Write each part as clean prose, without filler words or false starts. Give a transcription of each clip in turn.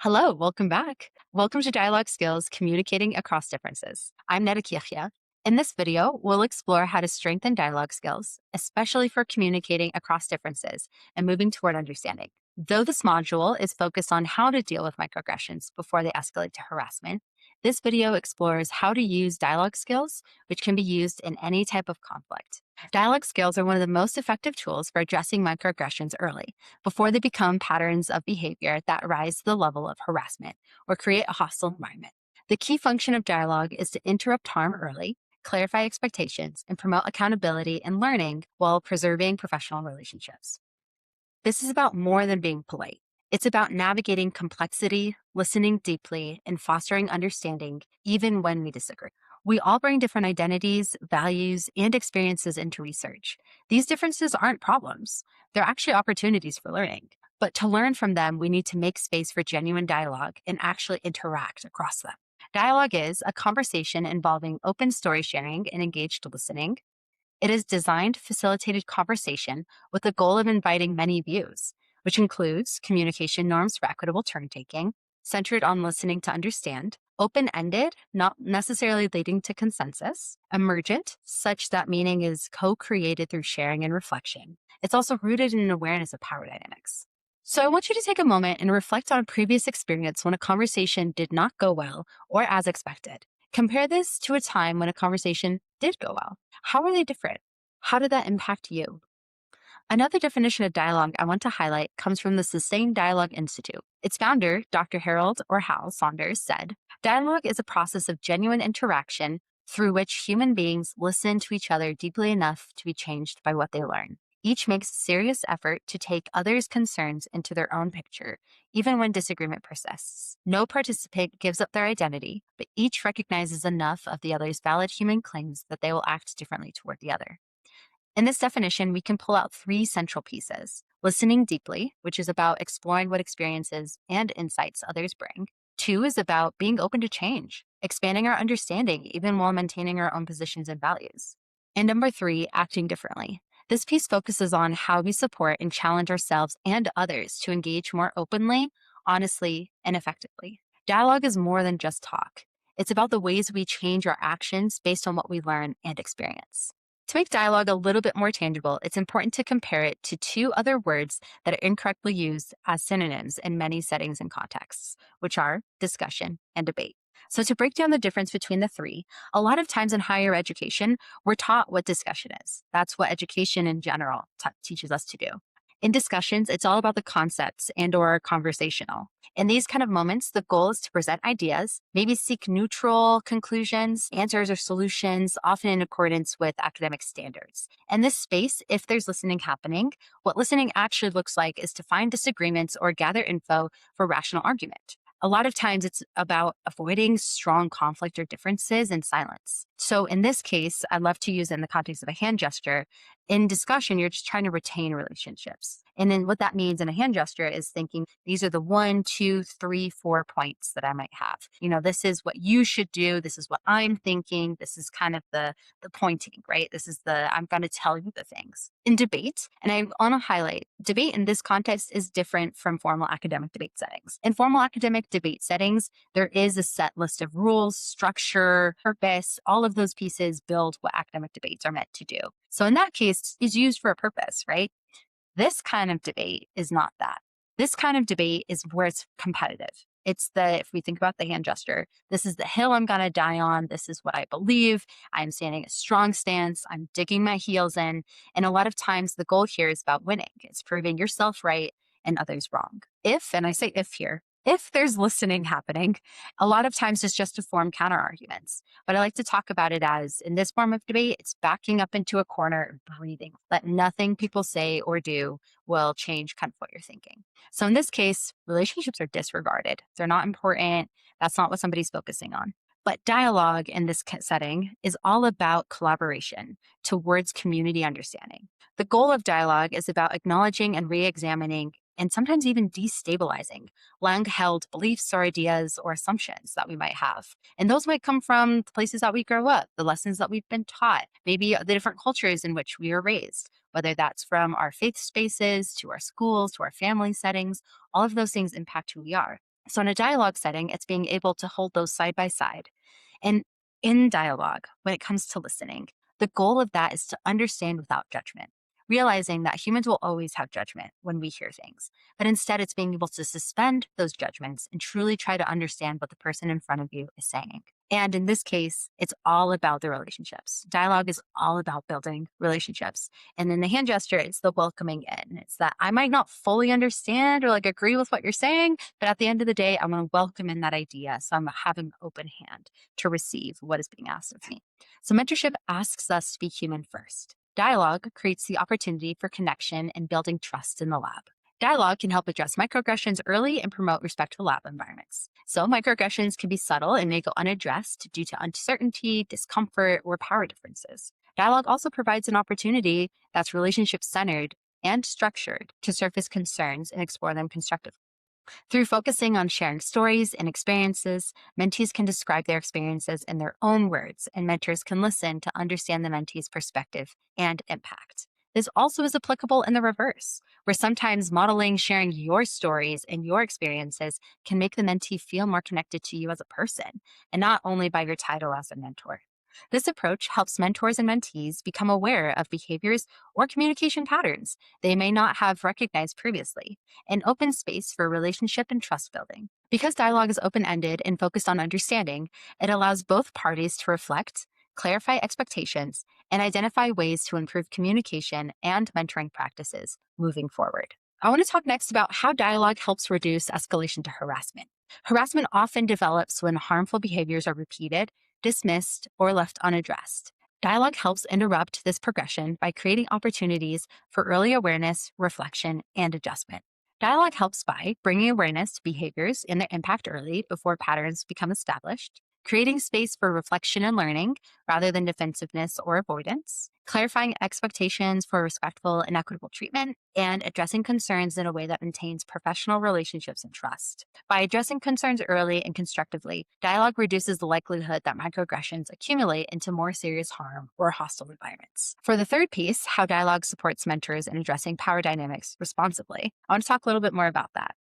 Hello, welcome back. Welcome to Dialogue Skills Communicating Across Differences. I'm Neda Kikiha. In this video, we'll explore how to strengthen dialogue skills, especially for communicating across differences and moving toward understanding. Though this module is focused on how to deal with microaggressions before they escalate to harassment, this video explores how to use dialogue skills, which can be used in any type of conflict. Dialogue skills are one of the most effective tools for addressing microaggressions early, before they become patterns of behavior that rise to the level of harassment or create a hostile environment. The key function of dialogue is to interrupt harm early, clarify expectations, and promote accountability and learning while preserving professional relationships. This is about more than being polite. It's about navigating complexity, listening deeply, and fostering understanding, even when we disagree. We all bring different identities, values, and experiences into research. These differences aren't problems, they're actually opportunities for learning. But to learn from them, we need to make space for genuine dialogue and actually interact across them. Dialogue is a conversation involving open story sharing and engaged listening. It is designed facilitated conversation with the goal of inviting many views, which includes communication norms for equitable turn taking, centered on listening to understand, open ended, not necessarily leading to consensus, emergent, such that meaning is co created through sharing and reflection. It's also rooted in an awareness of power dynamics. So I want you to take a moment and reflect on a previous experience when a conversation did not go well or as expected. Compare this to a time when a conversation did go well. How are they different? How did that impact you? Another definition of dialogue I want to highlight comes from the Sustained Dialogue Institute. Its founder, Dr. Harold or Hal Saunders, said, "Dialogue is a process of genuine interaction through which human beings listen to each other deeply enough to be changed by what they learn. Each makes a serious effort to take others' concerns into their own picture, even when disagreement persists. No participant gives up their identity, but each recognizes enough of the other's valid human claims that they will act differently toward the other." In this definition, we can pull out three central pieces: listening deeply, which is about exploring what experiences and insights others bring. Two is about being open to change, expanding our understanding, even while maintaining our own positions and values. And number three, acting differently. This piece focuses on how we support and challenge ourselves and others to engage more openly, honestly, and effectively. Dialogue is more than just talk. It's about the ways we change our actions based on what we learn and experience. To make dialogue a little bit more tangible, it's important to compare it to two other words that are incorrectly used as synonyms in many settings and contexts, which are discussion and debate. So, to break down the difference between the three, a lot of times in higher education, we're taught what discussion is. That's what education in general teaches us to do. In discussions, it's all about the concepts and or conversational. In these kind of moments, the goal is to present ideas, maybe seek neutral conclusions, answers, or solutions, often in accordance with academic standards. In this space, if there's listening happening, what listening actually looks like is to find disagreements or gather info for rational argument. A lot of times it's about avoiding strong conflict or differences in silence. So in this case, I love to use it in the context of a hand gesture. In discussion, you're just trying to retain relationships. And then what that means in a hand gesture is thinking, these are the 1, 2, 3, 4 points that I might have. This is what you should do. This is what I'm thinking. This is kind of the pointing, right? This is I'm going to tell you the things. In debate, and I want to highlight, debate in this context is different from formal academic debate settings. In formal academic debate settings, there is a set list of rules, structure, purpose. All of those pieces build what academic debates are meant to do. So in that case, is used for a purpose, right? This kind of debate is not that. This kind of debate is where it's competitive. If we think about the hand gesture, this is the hill I'm going to die on. This is what I believe. I'm standing a strong stance. I'm digging my heels in. And a lot of times the goal here is about winning. It's proving yourself right and others wrong. And I say if here, if there's listening happening, a lot of times it's just to form counter arguments. But I like to talk about it as, in this form of debate, it's backing up into a corner, breathing. Let nothing people say or do will change kind of what you're thinking. So in this case, relationships are disregarded. They're not important. That's not what somebody's focusing on. But dialogue in this setting is all about collaboration towards community understanding. The goal of dialogue is about acknowledging and re-examining and sometimes even destabilizing long-held beliefs or ideas or assumptions that we might have. And those might come from the places that we grow up, the lessons that we've been taught, maybe the different cultures in which we are raised, whether that's from our faith spaces to our schools to our family settings. All of those things impact who we are. So in a dialogue setting, it's being able to hold those side by side. And in dialogue, when it comes to listening, the goal of that is to understand without judgment, realizing that humans will always have judgment when we hear things. But instead, it's being able to suspend those judgments and truly try to understand what the person in front of you is saying. And in this case, it's all about the relationships. Dialogue is all about building relationships. And in the hand gesture, it's the welcoming in. It's that I might not fully understand or like agree with what you're saying, but at the end of the day, I'm going to welcome in that idea. So I'm having an open hand to receive what is being asked of me. So mentorship asks us to be human first. Dialogue creates the opportunity for connection and building trust in the lab. Dialogue can help address microaggressions early and promote respectful lab environments. So, microaggressions can be subtle and may go unaddressed due to uncertainty, discomfort, or power differences. Dialogue also provides an opportunity that's relationship centered and structured to surface concerns and explore them constructively. Through focusing on sharing stories and experiences, mentees can describe their experiences in their own words, and mentors can listen to understand the mentee's perspective and impact. This also is applicable in the reverse, where sometimes modeling, sharing your stories and your experiences can make the mentee feel more connected to you as a person, and not only by your title as a mentor. This approach helps mentors and mentees become aware of behaviors or communication patterns they may not have recognized previously, an open space for relationship and trust building. Because dialogue is open ended and focused on understanding, it allows both parties to reflect, clarify expectations, and identify ways to improve communication and mentoring practices moving forward. I want to talk next about how dialogue helps reduce escalation to harassment. Harassment often develops when harmful behaviors are repeated, dismissed, or left unaddressed. Dialogue helps interrupt this progression by creating opportunities for early awareness, reflection, and adjustment. Dialogue helps by bringing awareness to behaviors and their impact early before patterns become established, creating space for reflection and learning rather than defensiveness or avoidance, clarifying expectations for respectful and equitable treatment, and addressing concerns in a way that maintains professional relationships and trust. By addressing concerns early and constructively, dialogue reduces the likelihood that microaggressions accumulate into more serious harm or hostile environments. For the third piece, how dialogue supports mentors in addressing power dynamics responsibly, I want to talk a little bit more about that.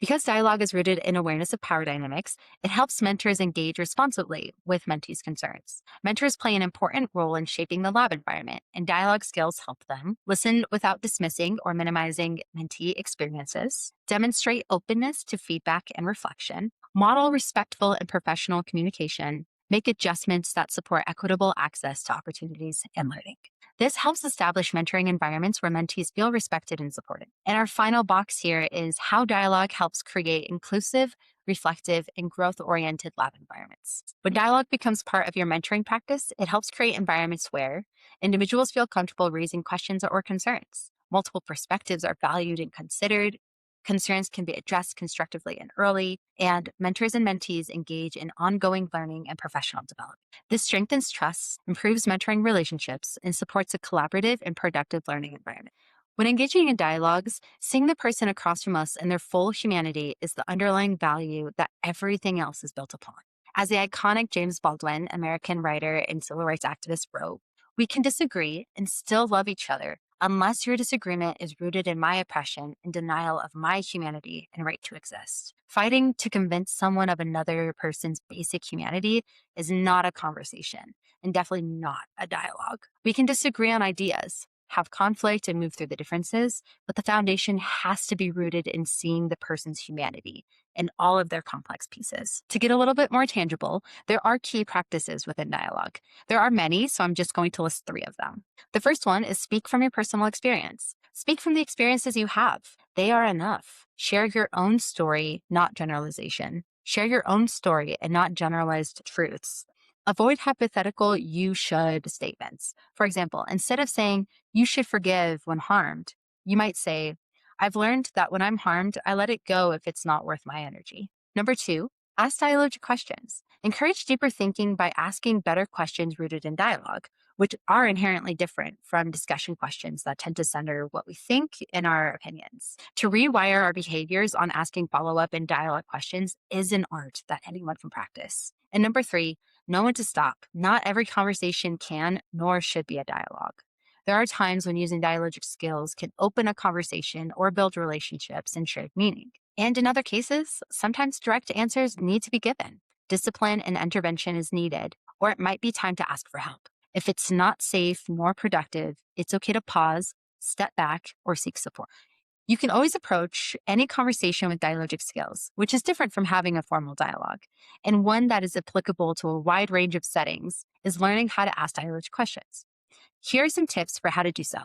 Because dialogue is rooted in awareness of power dynamics, it helps mentors engage responsibly with mentees' concerns. Mentors play an important role in shaping the lab environment, and dialogue skills help them listen without dismissing or minimizing mentee experiences, demonstrate openness to feedback and reflection, model respectful and professional communication, make adjustments that support equitable access to opportunities and learning. This helps establish mentoring environments where mentees feel respected and supported. And our final box here is how dialogue helps create inclusive, reflective, and growth oriented lab environments. When dialogue becomes part of your mentoring practice, it helps create environments where individuals feel comfortable raising questions or concerns. Multiple perspectives are valued and considered. Concerns can be addressed constructively and early, and mentors and mentees engage in ongoing learning and professional development. This strengthens trust, improves mentoring relationships, and supports a collaborative and productive learning environment. When engaging in dialogues, seeing the person across from us and their full humanity is the underlying value that everything else is built upon. As the iconic James Baldwin, American writer and civil rights activist, wrote, "We can disagree and still love each other unless your disagreement is rooted in my oppression and denial of my humanity and right to exist." Fighting to convince someone of another person's basic humanity is not a conversation and definitely not a dialogue. We can disagree on ideas, have conflict, and move through the differences, but the foundation has to be rooted in seeing the person's humanity in all of their complex pieces. To get a little bit more tangible, there are key practices within dialogue. There are many, so I'm just going to list 3 of them. The first one is speak from your personal experience. Speak from the experiences you have. They are enough. Share your own story, not generalization. Share your own story and not generalized truths. Avoid hypothetical you should statements. For example, instead of saying you should forgive when harmed, you might say, I've learned that when I'm harmed, I let it go if it's not worth my energy. Number 2, ask dialogic questions. Encourage deeper thinking by asking better questions rooted in dialogue, which are inherently different from discussion questions that tend to center what we think and our opinions. To rewire our behaviors on asking follow-up and dialogue questions is an art that anyone can practice. And number 3, know when to stop. Not every conversation can nor should be a dialogue. There are times when using dialogic skills can open a conversation or build relationships and shared meaning. And in other cases, sometimes direct answers need to be given. Discipline and intervention is needed, or it might be time to ask for help. If it's not safe nor productive, it's okay to pause, step back, or seek support. You can always approach any conversation with dialogic skills, which is different from having a formal dialogue. And one that is applicable to a wide range of settings is learning how to ask dialogic questions. Here are some tips for how to do so.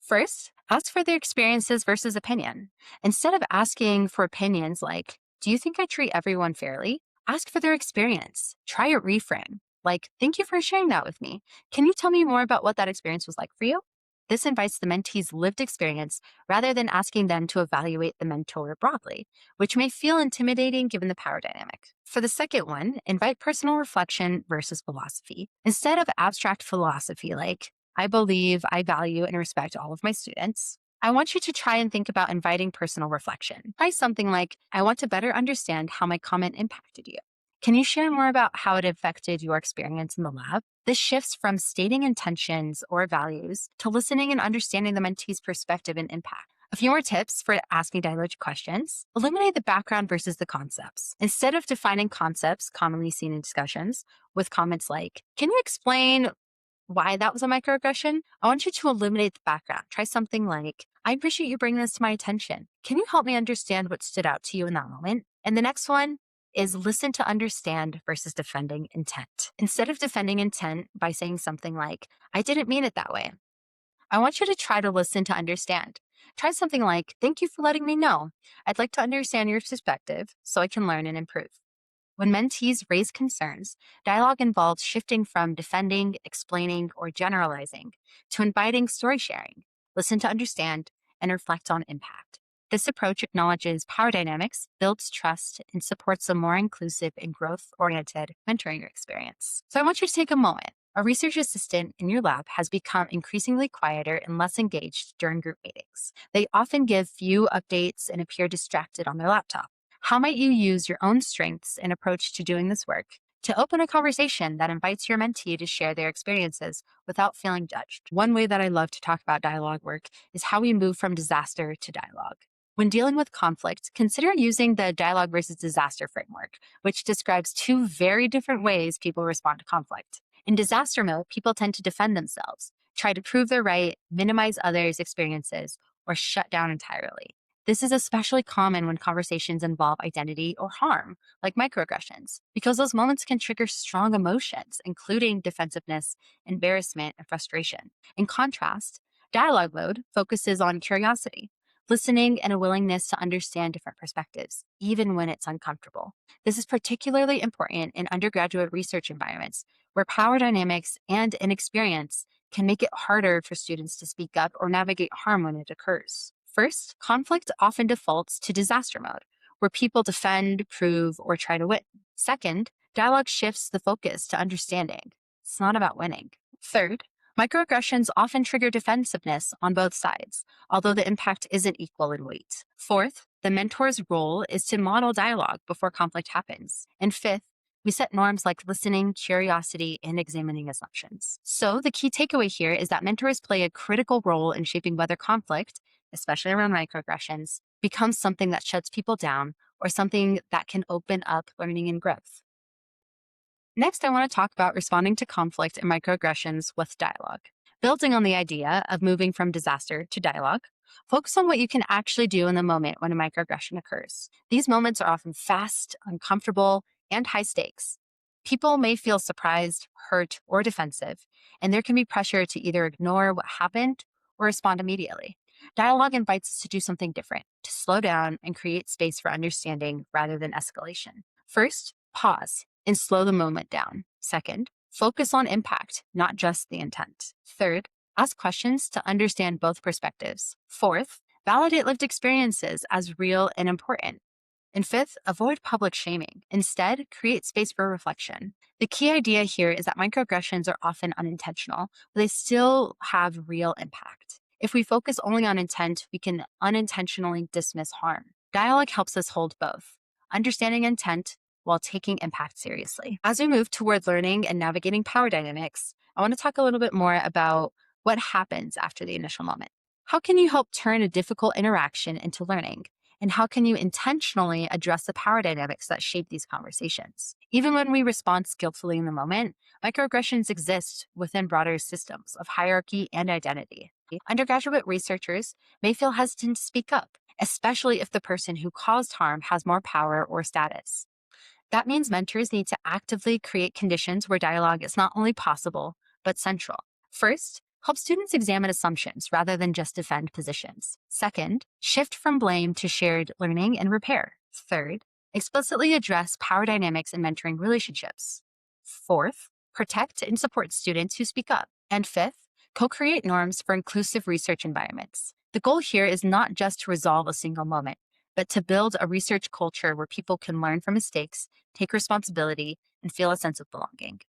First, ask for their experiences versus opinion. Instead of asking for opinions like, do you think I treat everyone fairly? Ask for their experience. Try a reframe. Like, thank you for sharing that with me. Can you tell me more about what that experience was like for you? This invites the mentee's lived experience rather than asking them to evaluate the mentor broadly, which may feel intimidating given the power dynamic. For the second one, invite personal reflection versus philosophy. Instead of abstract philosophy like, I believe, I value, and respect all of my students, I want you to try and think about inviting personal reflection. Try something like, I want to better understand how my comment impacted you. Can you share more about how it affected your experience in the lab? This shifts from stating intentions or values to listening and understanding the mentee's perspective and impact. A few more tips for asking dialogic questions. Eliminate the background versus the concepts. Instead of defining concepts commonly seen in discussions with comments like, can you explain why that was a microaggression? I want you to eliminate the background. Try something like, I appreciate you bringing this to my attention. Can you help me understand what stood out to you in that moment? And the next one is listen to understand versus defending intent. Instead of defending intent by saying something like, I didn't mean it that way, I want you to try to listen to understand. Try something like, thank you for letting me know. I'd like to understand your perspective so I can learn and improve. When mentees raise concerns, dialogue involves shifting from defending, explaining, or generalizing to inviting story sharing, listen to understand, and reflect on impact. This approach acknowledges power dynamics, builds trust, and supports a more inclusive and growth-oriented mentoring experience. So I want you to take a moment. A research assistant in your lab has become increasingly quieter and less engaged during group meetings. They often give few updates and appear distracted on their laptop. How might you use your own strengths and approach to doing this work to open a conversation that invites your mentee to share their experiences without feeling judged? One way that I love to talk about dialogue work is how we move from disaster to dialogue. When dealing with conflict, consider using the dialogue versus disaster framework, which describes two very different ways people respond to conflict. In disaster mode, people tend to defend themselves, try to prove they're right, minimize others' experiences, or shut down entirely. This is especially common when conversations involve identity or harm, like microaggressions, because those moments can trigger strong emotions, including defensiveness, embarrassment, and frustration. In contrast, dialogue mode focuses on curiosity, listening, and a willingness to understand different perspectives, even when it's uncomfortable. This is particularly important in undergraduate research environments where power dynamics and inexperience can make it harder for students to speak up or navigate harm when it occurs. First, conflict often defaults to disaster mode, where people defend, prove, or try to win. Second, dialogue shifts the focus to understanding. It's not about winning. Third, microaggressions often trigger defensiveness on both sides, although the impact isn't equal in weight. Fourth, the mentor's role is to model dialogue before conflict happens. And fifth, we set norms like listening, curiosity, and examining assumptions. So the key takeaway here is that mentors play a critical role in shaping whether conflict, especially around microaggressions, becomes something that shuts people down or something that can open up learning and growth. Next, I want to talk about responding to conflict and microaggressions with dialogue. Building on the idea of moving from disaster to dialogue, focus on what you can actually do in the moment when a microaggression occurs. These moments are often fast, uncomfortable, and high stakes. People may feel surprised, hurt, or defensive, and there can be pressure to either ignore what happened or respond immediately. Dialogue invites us to do something different, to slow down and create space for understanding rather than escalation. First, pause and slow the moment down. Second, focus on impact, not just the intent. Third, ask questions to understand both perspectives. Fourth, validate lived experiences as real and important. And fifth, avoid public shaming. Instead, create space for reflection. The key idea here is that microaggressions are often unintentional, but they still have real impact. If we focus only on intent, we can unintentionally dismiss harm. Dialogue helps us hold both, understanding intent while taking impact seriously. As we move toward learning and navigating power dynamics, I want to talk a little bit more about what happens after the initial moment. How can you help turn a difficult interaction into learning? And how can you intentionally address the power dynamics that shape these conversations? Even when we respond skillfully in the moment, microaggressions exist within broader systems of hierarchy and identity. Undergraduate researchers may feel hesitant to speak up, especially if the person who caused harm has more power or status. That means mentors need to actively create conditions where dialogue is not only possible, but central. First, help students examine assumptions rather than just defend positions. Second, shift from blame to shared learning and repair. Third, explicitly address power dynamics in mentoring relationships. Fourth, protect and support students who speak up. And fifth, co-create norms for inclusive research environments. The goal here is not just to resolve a single moment, but to build a research culture where people can learn from mistakes, take responsibility, and feel a sense of belonging.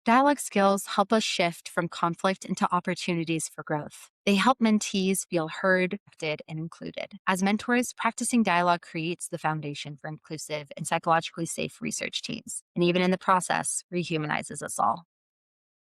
Dialogue skills help us shift from conflict into opportunities for growth. They help mentees feel heard, respected, and included. As mentors, practicing dialogue creates the foundation for inclusive and psychologically safe research teams, and even in the process, rehumanizes us all.